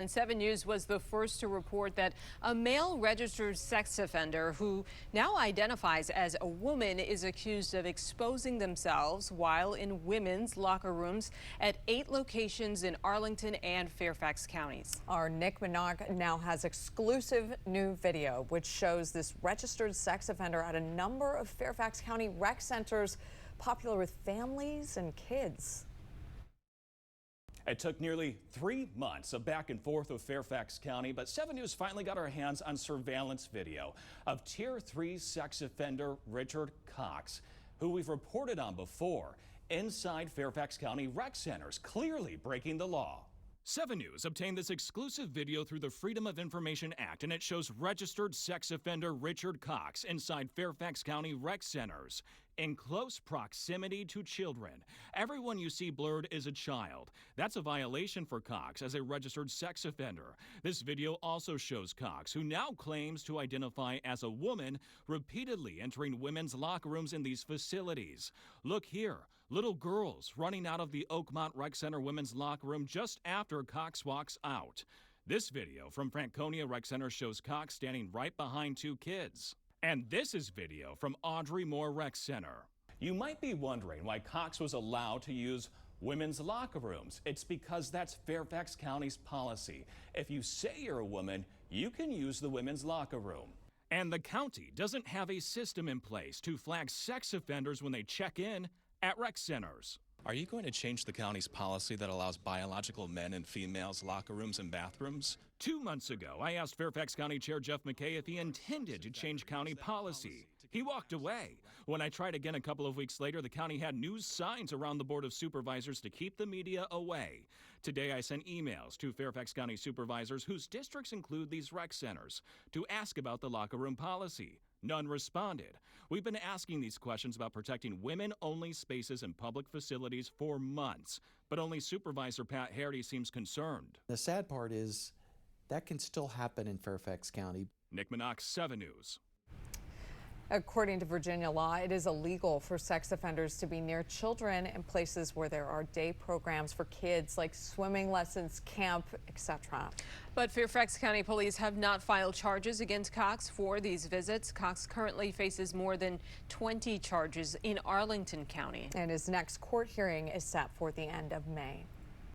And 7 News was the first to report that a male registered sex offender who now identifies as a woman is accused of exposing themselves while in women's locker rooms at 8 locations in Arlington and Fairfax counties. Our Nick Minock now has exclusive new video which shows this registered sex offender at a number of Fairfax County rec centers popular with families and kids. It took nearly 3 months of back and forth with Fairfax County, but 7 News finally got our hands on surveillance video of Tier 3 sex offender Richard Cox, who we've reported on before, inside Fairfax County rec centers, clearly breaking the law. 7 News obtained this exclusive video through the Freedom of Information Act, and it shows registered sex offender Richard Cox inside Fairfax County rec centers in close proximity to children. Everyone you see blurred is a child. That's a violation for Cox as a registered sex offender. This video also shows Cox, who now claims to identify as a woman, repeatedly entering women's locker rooms in these facilities. Look here. Little girls running out of the Oakmont Rec Center women's locker room just after Cox walks out. This video from Franconia Rec Center shows Cox standing right behind 2 kids. And this is video from Audrey Moore Rec Center. You might be wondering why Cox was allowed to use women's locker rooms. It's because that's Fairfax County's policy. If you say you're a woman, you can use the women's locker room. And the county doesn't have a system in place to flag sex offenders when they check in at rec centers. Are you going to change the county's policy that allows biological men and females locker rooms and bathrooms? 2 months ago, I asked Fairfax County Chair Jeff McKay if he intended to change county policy. He walked away. When I tried again a couple of weeks later, the county had news signs around the Board of Supervisors to keep the media away. Today, I sent emails to Fairfax County supervisors whose districts include these rec centers to ask about the locker room policy. None responded. We've been asking these questions about protecting women-only spaces in public facilities for months, but only Supervisor Pat Hardy seems concerned. The sad part is that can still happen in Fairfax County. Nick Minock, 7 News. According to Virginia law, it is illegal for sex offenders to be near children in places where there are day programs for kids like swimming lessons, camp, etc. But Fairfax County police have not filed charges against Cox for these visits. Cox currently faces more than 20 charges in Arlington County. And his next court hearing is set for the end of May.